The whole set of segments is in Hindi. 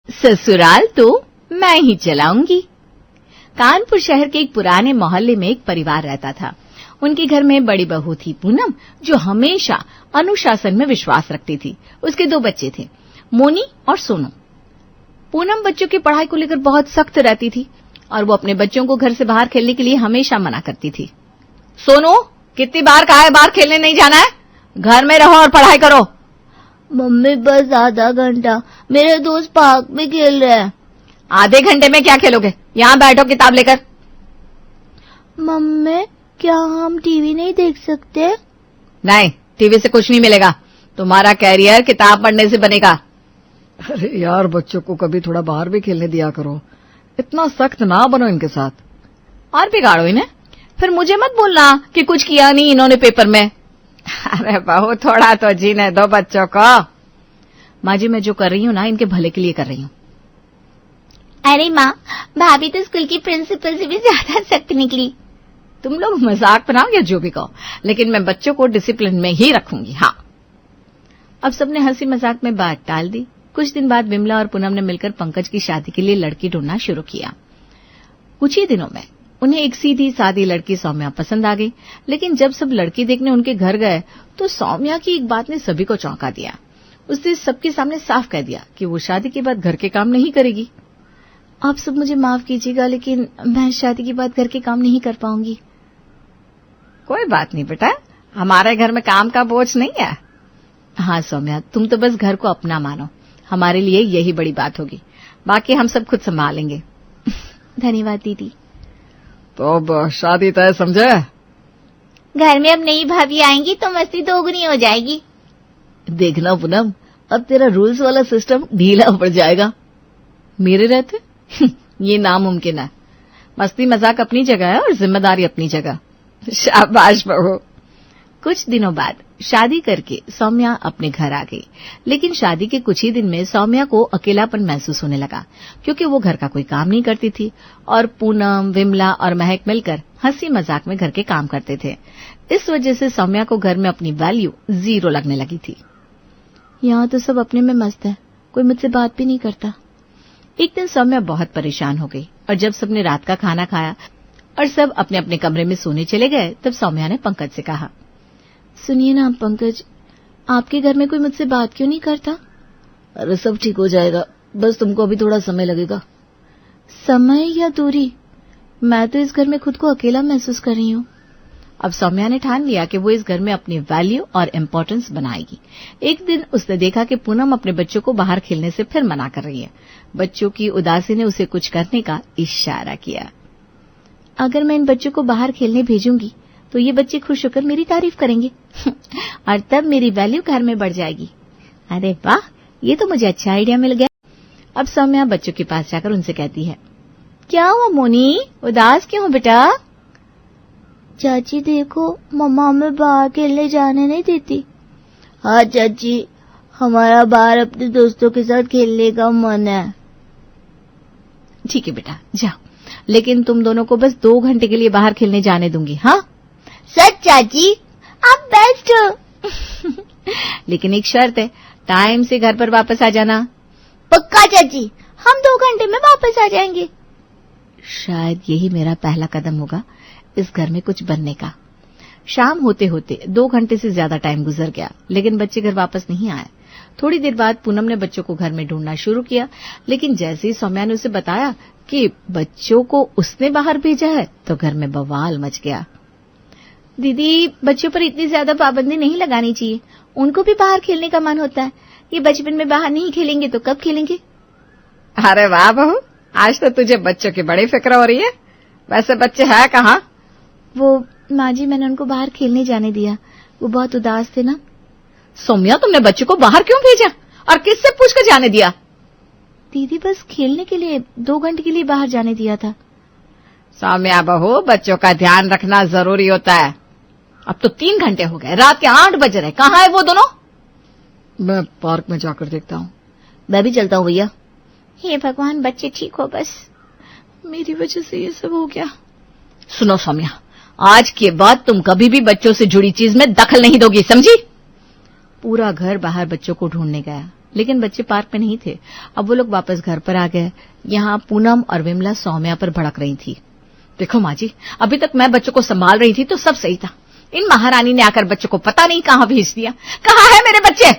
ससुराल तो मैं ही चलाऊंगी। कानपुर शहर के एक पुराने मोहल्ले में एक परिवार रहता था। उनके घर में बड़ी बहू थी पूनम, जो हमेशा अनुशासन में विश्वास रखती थी। उसके 2 बच्चे थे, मोनी और सोनू। पूनम बच्चों की पढ़ाई को लेकर बहुत सख्त रहती थी और वो अपने बच्चों को घर से बाहर खेलने के लिए हमेशा मना करती थी। सोनू, कितनी बार कहा है बाहर खेलने नहीं जाना है, घर में रहो और पढ़ाई करो। मम्मी बस आधा घंटा, मेरे दोस्त पार्क में खेल रहे हैं। आधे घंटे में क्या खेलोगे, यहाँ बैठो किताब लेकर। मम्मी, क्या हम टीवी नहीं देख सकते? नहीं, टीवी से कुछ नहीं मिलेगा, तुम्हारा कैरियर किताब पढ़ने से बनेगा। अरे यार, बच्चों को कभी थोड़ा बाहर भी खेलने दिया करो, इतना सख्त ना बनो इनके साथ। और बिगाड़ो इन्हें, फिर मुझे मत बोलना कि कुछ किया नहीं इन्होंने पेपर में। अरे बहू, थोड़ा तो जीने दो बच्चों को। माँ जी, मैं जो कर रही हूँ ना, इनके भले के लिए कर रही हूँ। अरे माँ, भाभी तो स्कूल की प्रिंसिपल से भी ज्यादा सख्त निकली। तुम लोग मजाक बनाओ या जो भी कहो, लेकिन मैं बच्चों को डिसिप्लिन में ही रखूंगी। हाँ। अब सबने हंसी मजाक में बात टाल दी। कुछ दिन बाद विमला और पूनम ने मिलकर पंकज की शादी के लिए लड़की ढूंढना शुरू किया। कुछ ही दिनों में उन्हें एक सीधी सादी लड़की सौम्या पसंद आ गई। लेकिन जब सब लड़की देखने उनके घर गए तो सौम्या की एक बात ने सभी को चौंका दिया। उसने सबके सामने साफ कह दिया कि वो शादी के बाद घर के काम नहीं करेगी। आप सब मुझे माफ कीजिएगा, लेकिन मैं शादी के बाद घर के काम नहीं कर पाऊंगी। कोई बात नहीं बेटा, हमारे घर में काम का बोझ नहीं है। हाँ सौम्या, तुम तो बस घर को अपना मानो, हमारे लिए यही बड़ी बात होगी, बाकी हम सब खुद संभालेंगे। धन्यवाद दीदी। तो अब शादी तय समझे? घर में अब नई भाभी आएंगी तो मस्ती दोगुनी हो जाएगी। देखना पूनम, अब तेरा रूल्स वाला सिस्टम ढीला पड़ जाएगा। मेरे रहते ये नामुमकिन है। मस्ती मजाक अपनी जगह है और जिम्मेदारी अपनी जगह। शाबाश बहू। कुछ दिनों बाद शादी करके सौम्या अपने घर आ गई। लेकिन शादी के कुछ ही दिन में सौम्या को अकेलापन महसूस होने लगा, क्योंकि वो घर का कोई काम नहीं करती थी और पूनम, विमला और महक मिलकर हंसी मजाक में घर के काम करते थे। इस वजह से सौम्या को घर में अपनी वैल्यू 0 लगने लगी थी। यहाँ तो सब अपने में मस्त है, कोई मुझसे बात भी नहीं करता। एक दिन सौम्या बहुत परेशान हो गई और जब सबने रात का खाना खाया और सब अपने अपने कमरे में सोने चले गए, तब सौम्या ने पंकज से कहा, सुनिए ना पंकज, आपके घर में कोई मुझसे बात क्यों नहीं करता? अरे सब ठीक हो जाएगा, बस तुमको अभी थोड़ा समय लगेगा। समय या दूरी? मैं तो इस घर में खुद को अकेला महसूस कर रही हूँ। अब सौम्या ने ठान लिया कि वो इस घर में अपनी वैल्यू और इम्पोर्टेंस बनाएगी। एक दिन उसने देखा कि पूनम अपने बच्चों को बाहर खेलने से फिर मना कर रही है। बच्चों की उदासी ने उसे कुछ करने का इशारा किया। अगर मैं इन बच्चों को बाहर खेलने भेजूंगी तो ये बच्चे खुश होकर मेरी तारीफ करेंगे और तब मेरी वैल्यू घर में बढ़ जाएगी। अरे वाह, ये तो मुझे अच्छा आइडिया मिल गया। अब सौम्या बच्चों के पास जाकर उनसे कहती है, क्या हुआ मोनी, उदास क्यों हो बेटा? चाची देखो, मम्मा हमें बाहर खेलने जाने नहीं देती। हाँ चाची, हमारा बाहर अपने दोस्तों के साथ खेलने का मन है। ठीक है बेटा, जाओ, लेकिन तुम दोनों को बस 2 घंटे के लिए बाहर खेलने जाने दूंगी। हाँ सच चाची, आप बेस्ट हो। लेकिन एक शर्त है, टाइम से घर पर वापस आ जाना। पक्का चाची, हम 2 घंटे में वापस आ जाएंगे। शायद यही मेरा पहला कदम होगा इस घर में कुछ बनने का। शाम होते होते 2 घंटे से ज्यादा टाइम गुजर गया, लेकिन बच्चे घर वापस नहीं आए। थोड़ी देर बाद पूनम ने बच्चों को घर में ढूंढना शुरू किया, लेकिन जैसे ही सौम्या ने उसे बताया कि बच्चों को उसने बाहर भेजा है, तो घर में बवाल मच गया। दीदी, बच्चों पर इतनी ज्यादा पाबंदी नहीं लगानी चाहिए, उनको भी बाहर खेलने का मन होता है। ये बचपन में बाहर नहीं खेलेंगे तो कब खेलेंगे? अरे वाह बहू, आज तो तुझे बच्चों की बड़ी फिक्र हो रही है। वैसे बच्चे है कहाँ? वो माँ जी, मैंने उनको बाहर खेलने जाने दिया, वो बहुत उदास थे ना। सौम्या, तुमने बच्चों को बाहर क्यों भेजा और किससे पूछकर जाने दिया? दीदी, बस खेलने के लिए 2 घंटे के लिए बाहर जाने दिया था। सौम्या बहू, बच्चों का ध्यान रखना जरूरी होता है। अब तो 3 घंटे हो गए, रात के 8 बज रहे, कहाँ है वो दोनों? मैं पार्क में जाकर देखता हूँ। मैं भी चलता हूँ भैया। हे भगवान, बच्चे ठीक हो, बस मेरी वजह से ये सब हो गया। सुनो सौम्या, आज के बाद तुम कभी भी बच्चों से जुड़ी चीज में दखल नहीं दोगी, समझी? पूरा घर बाहर बच्चों को ढूंढने गया, लेकिन बच्चे पार्क में नहीं थे। अब वो लोग वापस घर पर आ गए। यहाँ पूनम और विमला सौम्या पर भड़क रही थी। देखो माँ जी, अभी तक मैं बच्चों को संभाल रही थी तो सब सही था। इन महारानी ने आकर बच्चों को पता नहीं कहाँ भेज दिया। कहाँ है मेरे बच्चे?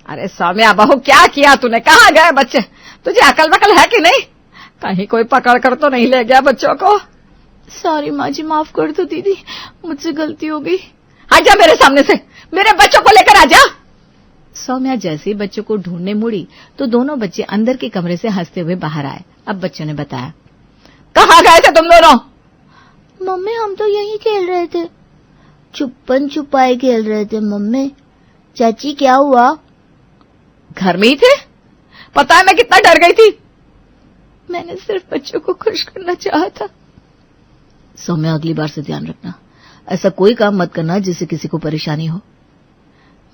अरे सौम्या बहू, क्या किया तूने? कहाँ गए बच्चे? तुझे अकल वकल है कि नहीं? कहीं कोई पकड़ कर तो नहीं ले गया बच्चों को? सॉरी माँ जी, माफ कर दो दीदी, मुझसे गलती हो गई। आजा मेरे सामने से, मेरे बच्चों को लेकर आजा। सौम्या जैसे ही बच्चों को ढूंढने मुड़ी तो दोनों बच्चे अंदर के कमरे से हंसते हुए बाहर आए। अब बच्चों ने बताया, कहाँ गए थे तुम दोनों? मम्मी हम तो यहीं खेल रहे थे, छुपन छुपाई खेल रहे थे मम्मी। चाची क्या हुआ? घर में ही थे। पता है मैं कितना डर गई थी। मैंने सिर्फ बच्चों को खुश करना चाहा था। सौम्या अगली बार से ध्यान रखना, ऐसा कोई काम मत करना जिससे किसी को परेशानी हो।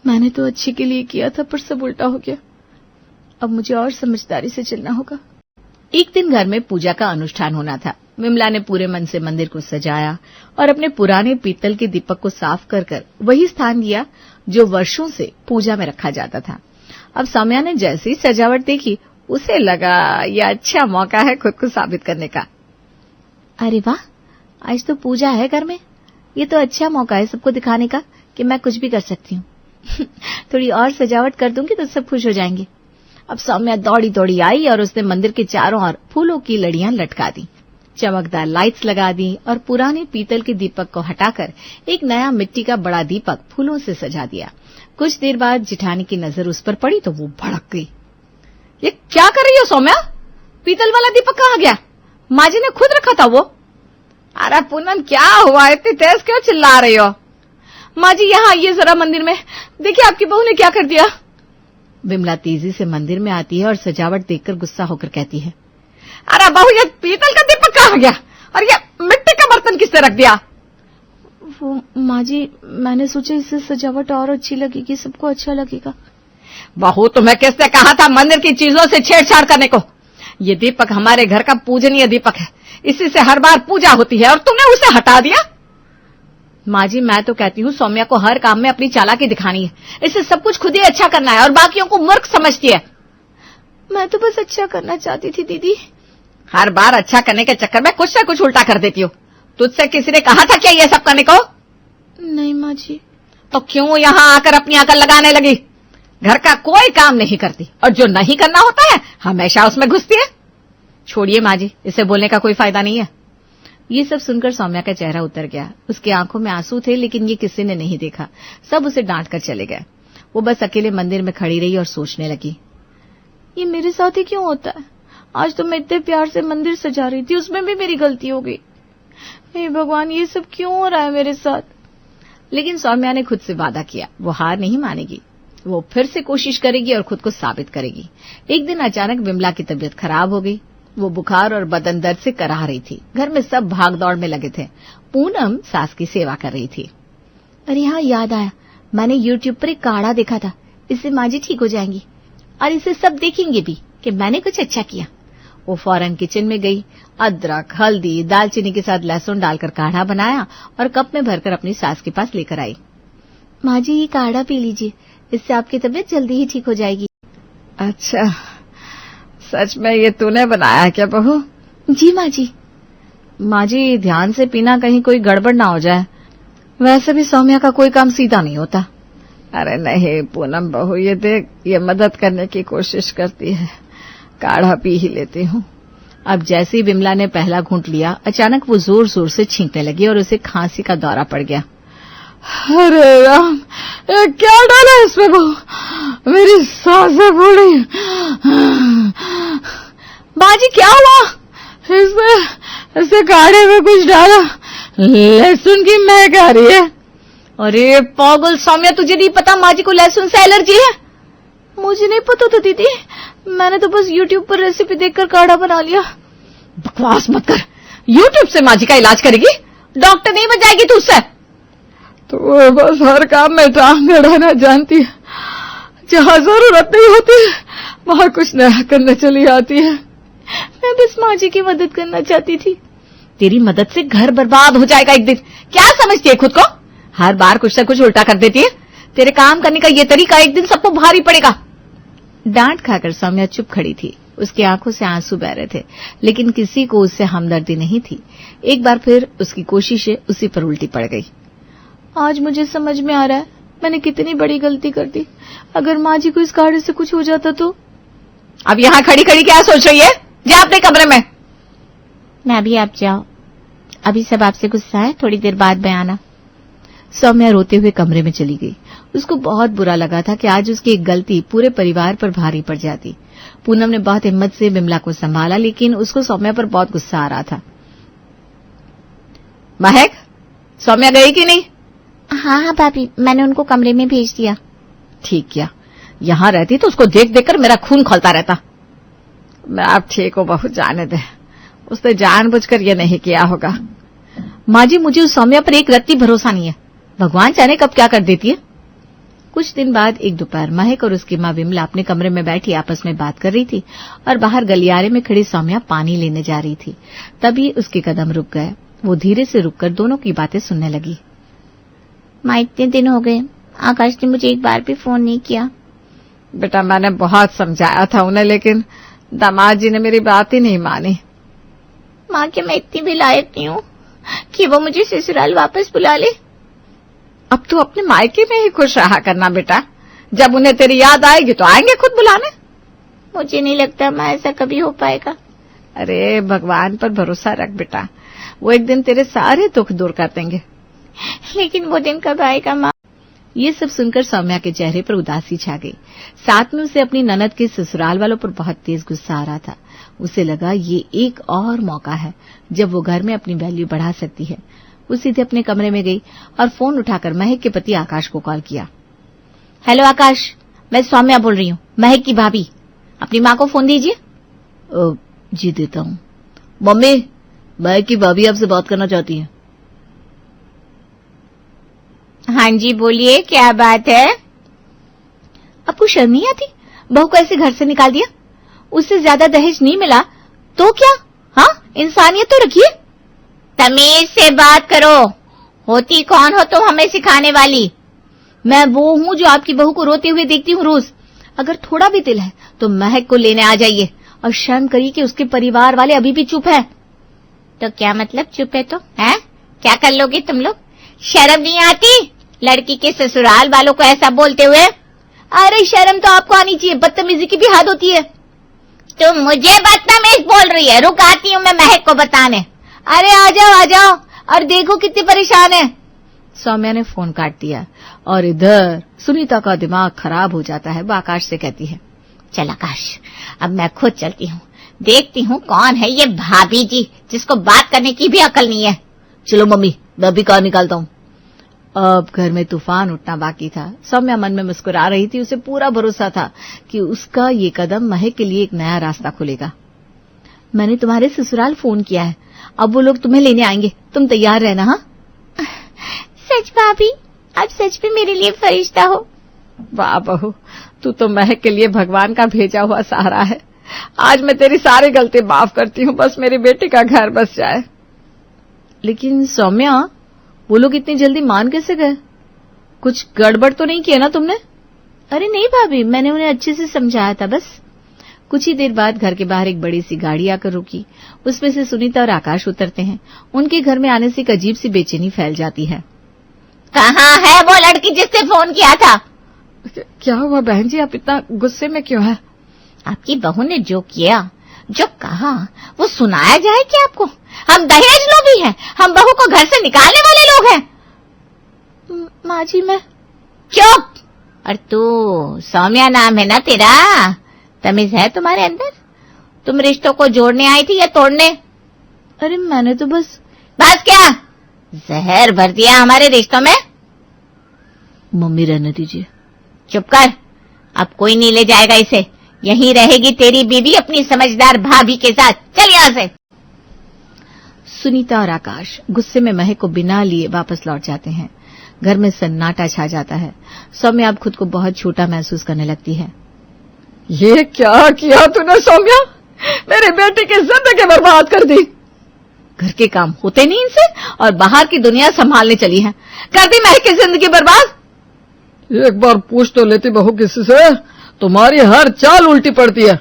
मैंने तो अच्छे के लिए किया था, पर सब उल्टा हो गया। अब मुझे और समझदारी से चलना होगा। एक दिन घर में पूजा का अनुष्ठान होना था। विमला ने पूरे मन से मंदिर को सजाया और अपने पुराने पीतल के दीपक को साफ कर कर वही स्थान दिया जो वर्षों से पूजा में रखा जाता था। अब सौम्या ने जैसी सजावट देखी, उसे लगा यह अच्छा मौका है खुद को साबित करने का। अरे वाह, आज तो पूजा है घर में। ये तो अच्छा मौका है सबको दिखाने का कि मैं कुछ भी कर सकती हूँ। थोड़ी और सजावट कर दूंगी तो सब खुश हो जाएंगे। अब सौम्या दौड़ी दौड़ी आई और उसने मंदिर के चारों ओर फूलों की लड़ियां लटका दी, चमकदार लाइट्स लगा दी और पुराने पीतल के दीपक को हटाकर एक नया मिट्टी का बड़ा दीपक फूलों से सजा दिया। कुछ देर बाद जिठानी की नजर उस पर पड़ी तो वो भड़क गई। ये क्या कर रही हो सौम्या? पीतल वाला दीपक कहाँ गया? माँ जी ने खुद रखा था वो। अरे पूनम क्या हुआ, इतनी तेज क्यों चिल्ला रही हो? माँ जी यहाँ आइए जरा मंदिर में, देखिए आपकी बहू ने क्या कर दिया। विमला तेजी से मंदिर में आती है और सजावट देखकर गुस्सा होकर कहती है, अरे बहू ये पीतल का दीपक कहाँ गया और ये मिट्टी का बर्तन किसने रख दिया? वो माँ जी, मैंने सोचा इससे सजावट और अच्छी लगेगी, सबको अच्छा लगेगा। बहू तुम्हें किसने कहा था मंदिर की चीजों से छेड़छाड़ करने को? ये दीपक हमारे घर का पूजनीय दीपक है, इसी से हर बार पूजा होती है और तुमने उसे हटा दिया। माँ जी मैं तो कहती हूँ सौम्या को हर काम में अपनी चालाकी दिखानी है, इसे सब कुछ खुद ही अच्छा करना है और बाकियों को मूर्ख समझती है। मैं तो बस अच्छा करना चाहती थी दीदी। हर बार अच्छा करने के चक्कर में कुछ न कुछ उल्टा कर देती हो। तुझसे किसी ने कहा था क्या ये सब करने को? नहीं माँ जी। तो क्यों यहाँ आकर अपनी अकल लगाने लगी? घर का कोई काम नहीं करती और जो नहीं करना होता है हमेशा उसमें घुसती है। छोड़िए माँ जी, इसे बोलने का कोई फायदा नहीं है। ये सब सुनकर सौम्या का चेहरा उतर गया। उसकी आंखों में आंसू थे, लेकिन ये किसी ने नहीं देखा। सब उसे डांट कर चले गए। वो बस अकेले मंदिर में खड़ी रही और सोचने लगी, ये मेरे साथ ही क्यों होता है? आज तो मैं इतने प्यार से मंदिर सजा रही थी, उसमें भी मेरी गलती हो गई। हे भगवान, ये सब क्यों हो रहा है मेरे साथ? लेकिन सौम्या ने खुद से वादा किया, वो हार नहीं मानेगी। वो फिर से कोशिश करेगी और खुद को साबित करेगी। एक दिन अचानक विमला की तबीयत खराब हो गई। वो बुखार और बदन दर्द से कराह रही थी। घर में सब भागदौड़ में लगे थे। पूनम सास की सेवा कर रही थी। अरे हाँ, याद आया, मैंने YouTube पर एक काढ़ा देखा था, इससे माँ जी ठीक हो जाएंगी और इसे सब देखेंगे भी कि मैंने कुछ अच्छा किया। वो फौरन किचन में गई, अदरक, हल्दी, दालचीनी के साथ लहसुन डालकर काढ़ा बनाया और कप में भरकर अपनी सास के पास लेकर आई। माँ जी ये काढ़ा पी लीजिए, इससे आपकी तबीयत जल्दी ही ठीक हो जाएगी। अच्छा, सच में ये तूने बनाया है क्या बहू? जी माँ जी। माँ जी ध्यान से पीना, कहीं कोई गड़बड़ ना हो जाए। वैसे भी सौम्या का कोई काम सीधा नहीं होता। अरे नहीं पूनम बहू, ये देख, ये मदद करने की कोशिश करती है, काढ़ा पी ही लेती हूँ। अब जैसे ही विमला ने पहला घूंट लिया, अचानक वो जोर जोर से छींकने लगी और उसे खांसी का दौरा पड़ गया। अरे राम, क्या डाला इसमें बहू? मेरी सांसें फूली। बाजी क्या हुआ? इसमें काढ़े में कुछ डाला, लहसुन की महक आ रही है। अरे पागल सौम्या, तुझे नहीं पता माँ जी को लहसुन से एलर्जी है? मुझे नहीं पता था दीदी, मैंने तो बस YouTube पर रेसिपी देखकर काढ़ा बना लिया। बकवास मत कर, YouTube से माँ जी का इलाज करेगी? डॉक्टर नहीं बन जाएगी तू उससे। तो वो बस हर काम में टांग अड़ाना जानती है, जहाँ जरूरत नहीं होती वहाँ कुछ नया करने चली आती है। मैं बस माँ जी की मदद करना चाहती थी। तेरी मदद से घर बर्बाद हो जाएगा एक दिन। क्या समझती है खुद को? हर बार कुछ न कुछ उल्टा कर देती है। तेरे काम करने का ये तरीका एक दिन सबको भारी पड़ेगा। डांट खाकर सौम्या चुप खड़ी थी। उसकी आंखों से आंसू बह रहे थे, लेकिन किसी को उससे हमदर्दी नहीं थी। एक बार फिर उसकी कोशिशें उसी पर उल्टी पड़ गई। आज मुझे समझ में आ रहा है मैंने कितनी बड़ी गलती कर दी। अगर माँ जी को इस गाड़ी से कुछ हो जाता तो। अब यहाँ खड़ी खड़ी क्या सोच रही है? जा अपने कमरे में। मैं भी, आप जाओ, अभी सब आपसे गुस्सा है, थोड़ी देर बाद बयाना। सौम्या रोते हुए कमरे में चली गई। उसको बहुत बुरा लगा था कि आज उसकी एक गलती पूरे परिवार पर भारी पड़ जाती। पूनम ने बहुत हिम्मत से बिमला को संभाला, लेकिन उसको सौम्या पर बहुत गुस्सा आ रहा था। महक, सौम्या गई कि नहीं? हाँ भाभी, मैंने उनको कमरे में भेज दिया। ठीक किया, यहाँ रहती तो उसको देख देख कर मेरा खून खौलता रहता। मैं आप ठीक हो बहू, जाने दे, उसने जानबूझकर ये नहीं किया होगा। माँ जी, मुझे उस सौम्या पर एक रत्ती भरोसा नहीं है, भगवान जाने कब क्या कर देती है। कुछ दिन बाद एक दोपहर महक और उसकी माँ विमला अपने कमरे में बैठी आपस में बात कर रही थी और बाहर गलियारे में खड़ी सौम्या पानी लेने जा रही थी। तभी उसके कदम रुक गए। वो धीरे से रुककर दोनों की बातें सुनने लगी। माँ, इतने दिन हो गए, आकाश ने मुझे एक बार भी फोन नहीं किया। बेटा, मैंने बहुत समझाया था उन्हें, लेकिन दामाद जी ने मेरी बात ही नहीं मानी। माँ, क्या मैं इतनी भी लायक नहीं हूँ कि वो मुझे ससुराल वापस बुला ले? अब तू अपने मायके में ही खुश रहा करना बेटा, जब उन्हें तेरी याद आएगी तो आएंगे खुद बुलाने। मुझे नहीं लगता माँ ऐसा कभी हो पाएगा। अरे भगवान पर भरोसा रख बेटा, वो एक दिन तेरे सारे दुख दूर कर देंगे। लेकिन वो दिन कब आएगा माँ? ये सब सुनकर सौम्या के चेहरे पर उदासी छा गई। साथ में उसे अपनी ननद के ससुराल वालों पर बहुत तेज गुस्सा आ रहा था। उसे लगा ये एक और मौका है जब वो घर में अपनी वैल्यू बढ़ा सकती है। वो सीधे अपने कमरे में गई और फोन उठाकर महक के पति आकाश को कॉल किया। हेलो आकाश, मैं सौम्या बोल रही हूँ, महक की भाभी। अपनी माँ को फोन दीजिए। जी देता हूँ। मम्मी, महक की भाभी आपसे बात करना चाहती है। हाँ जी, बोलिए, क्या बात है? आपको शर्म नहीं आती? बहू को ऐसे घर से निकाल दिया, उससे ज्यादा दहेज नहीं मिला तो क्या? हाँ, इंसानियत तो रखिए। तमीज से बात करो। होती कौन हो तुम हमें सिखाने वाली? मैं वो हूँ जो आपकी बहू को रोते हुए देखती हूँ रोज। अगर थोड़ा भी दिल है तो महक को लेने आ जाइए और शर्म करिए कि उसके परिवार वाले अभी भी चुप है। तो क्या मतलब चुप है तो? है क्या कर लोगे तुम लोग? शर्म नहीं आती लड़की के ससुराल वालों को ऐसा बोलते हुए? अरे शर्म तो आपको आनी चाहिए, बदतमीजी की भी हद होती है। तुम मुझे बदतमीज बोल रही है? रुक आती हूँ मैं महक को बताने। अरे आ जाओ, और देखो कितनी परेशान है। सौम्या ने फोन काट दिया और इधर सुनीता का दिमाग खराब हो जाता है। वो आकाश से कहती है, चल आकाश, अब मैं खुद चलती हूँ, देखती हूँ कौन है ये भाभी जी जिसको बात करने की भी अकल नहीं है। चलो मम्मी, मैं भी कार निकालता हूँ। अब घर में तूफान उठना बाकी था। सौम्या मन में मुस्कुरा रही थी। उसे पूरा भरोसा था कि उसका ये कदम महक के लिए एक नया रास्ता खोलेगा। मैंने तुम्हारे ससुराल फोन किया है, अब वो लोग तुम्हें लेने आएंगे, तुम तैयार रहना। हाँ सच भाभी, आप सच में मेरे लिए फरिश्ता हो। वाह बहू, तू तो महक के लिए भगवान का भेजा हुआ सहारा है। आज मैं तेरी सारी गलती माफ करती हूँ, बस मेरी बेटी का घर बस जाए। लेकिन सौम्या, वो लोग इतनी जल्दी मान कैसे गए? कुछ गड़बड़ तो नहीं किया ना तुमने? अरे नहीं भाभी, मैंने उन्हें अच्छे से समझाया था बस। कुछ ही देर बाद घर के बाहर एक बड़ी सी गाड़ी आकर रुकी। उसमें से सुनीता और आकाश उतरते हैं। उनके घर में आने से एक अजीब सी बेचैनी फैल जाती है। कहाँ है वो लड़की जिससे फोन किया था? क्या हुआ बहन जी, आप इतना गुस्से में क्यों है? आपकी बहू ने जो किया, जो कहा, वो सुनाया जाए क्या आपको? हम दहेज लोभी हैं, हम बहू को घर से निकालने वाले लोग हैं। माँ जी, मैं। चुप! और तू सौम्या नाम है ना तेरा? तमीज है तुम्हारे अंदर? तुम रिश्तों को जोड़ने आई थी या तोड़ने? अरे मैंने तो बस क्या जहर भर दिया हमारे रिश्तों में? मम्मी रहने दीजिए। चुप कर, अब कोई नहीं ले जाएगा इसे। यहीं रहेगी तेरी बीवी अपनी समझदार भाभी के साथ। चल यहाँ से। सुनीता और आकाश गुस्से में महक को बिना लिए वापस लौट जाते हैं। घर में सन्नाटा छा जाता है। सौम्या अब खुद को बहुत छोटा महसूस करने लगती है। ये क्या किया तूने सौम्या? मेरी बेटी की जिंदगी बर्बाद कर दी। घर के काम होते नहीं इनसे और बाहर की दुनिया संभालने चली है। कर दी महक की जिंदगी बर्बाद। एक बार पूछ तो लेती बहू किसी से, तुम्हारी हर चाल उल्टी पड़ती है।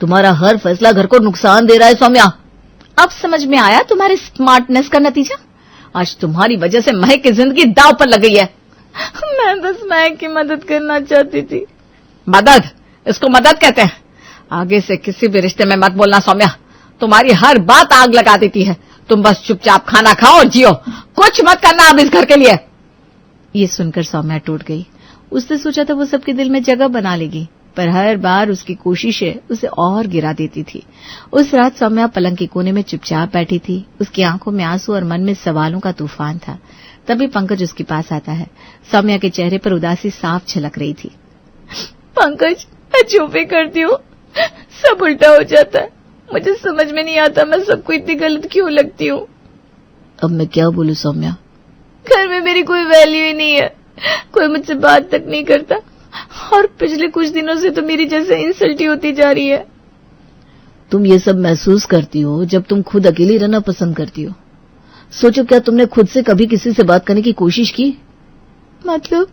तुम्हारा हर फैसला घर को नुकसान दे रहा है सौम्या। अब समझ में आया तुम्हारे स्मार्टनेस का नतीजा। आज तुम्हारी वजह से महक की जिंदगी दांव पर लग गई है। मैं बस महक की मदद करना चाहती थी। मदद? इसको मदद कहते हैं? आगे से किसी भी रिश्ते में मत बोलना सौम्या। तुम्हारी हर बात आग लगा देती है। तुम बस चुपचाप खाना खाओ और जियो, कुछ मत करना अब इस घर के लिए। ये सुनकर सौम्या टूट गई। उसने सोचा था वो सबके दिल में जगह बना लेगी, पर हर बार उसकी कोशिशें उसे और गिरा देती थी। उस रात सौम्या पलंग के कोने में चुपचाप बैठी थी। उसकी आंखों में आंसू और मन में सवालों का तूफान था। तभी पंकज उसके पास आता है। सौम्या के चेहरे पर उदासी साफ झलक रही थी। पंकज, मैं जो भी करती हूँ सब उल्टा हो जाता है। मुझे समझ में नहीं आता मैं सबको इतनी गलत क्यों लगती हूँ। अब मैं क्या बोलूं सौम्या? घर में मेरी कोई वैल्यू ही नहीं है, कोई मुझसे बात तक नहीं करता, और पिछले कुछ दिनों से तो मेरी जैसे इंसल्ट ही होती जा रही है। तुम ये सब महसूस करती हो जब तुम खुद अकेली रहना पसंद करती हो। सोचो, क्या तुमने खुद से कभी किसी से बात करने की कोशिश की? मतलब?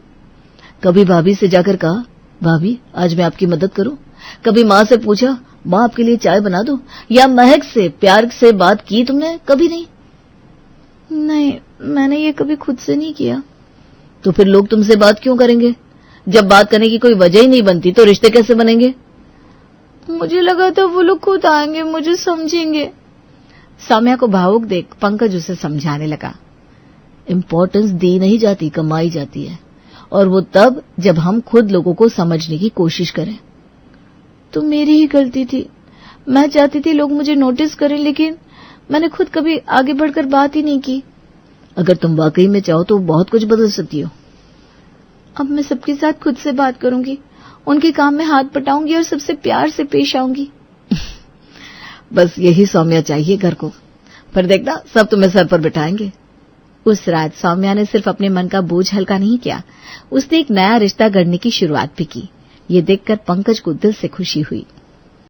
कभी भाभी से जाकर कहा, भाभी आज मैं आपकी मदद करूं? कभी माँ से पूछा, माँ आपके लिए चाय बना दो? या महक से प्यार से बात की तुमने? कभी नहीं। नहीं, मैंने ये कभी खुद से नहीं किया। तो फिर लोग तुमसे बात क्यों करेंगे? जब बात करने की कोई वजह ही नहीं बनती तो रिश्ते कैसे बनेंगे? मुझे लगा था वो लोग खुद आएंगे, मुझे समझेंगे। सौम्या को भावुक देख पंकज उसे समझाने लगा। इम्पोर्टेंस दी नहीं जाती, कमाई जाती है, और वो तब जब हम खुद लोगों को समझने की कोशिश करें। तो मेरी ही गलती थी। मैं चाहती थी लोग मुझे नोटिस करें, लेकिन मैंने खुद कभी आगे बढ़कर बात ही नहीं की। अगर तुम वाकई में चाहो तो बहुत कुछ बदल सकती हो। अब मैं सबके साथ खुद से बात करूंगी, उनके काम में हाथ बटाऊंगी और सबसे प्यार से पेश आऊंगी। बस यही सौम्या चाहिए घर को। पर देखना, सब तुम्हें सर पर बिठाएंगे। उस रात सौम्या ने सिर्फ अपने मन का बोझ हल्का नहीं किया, उसने एक नया रिश्ता गढ़ने की शुरुआत भी की। ये देखकर पंकज को दिल से खुशी हुई।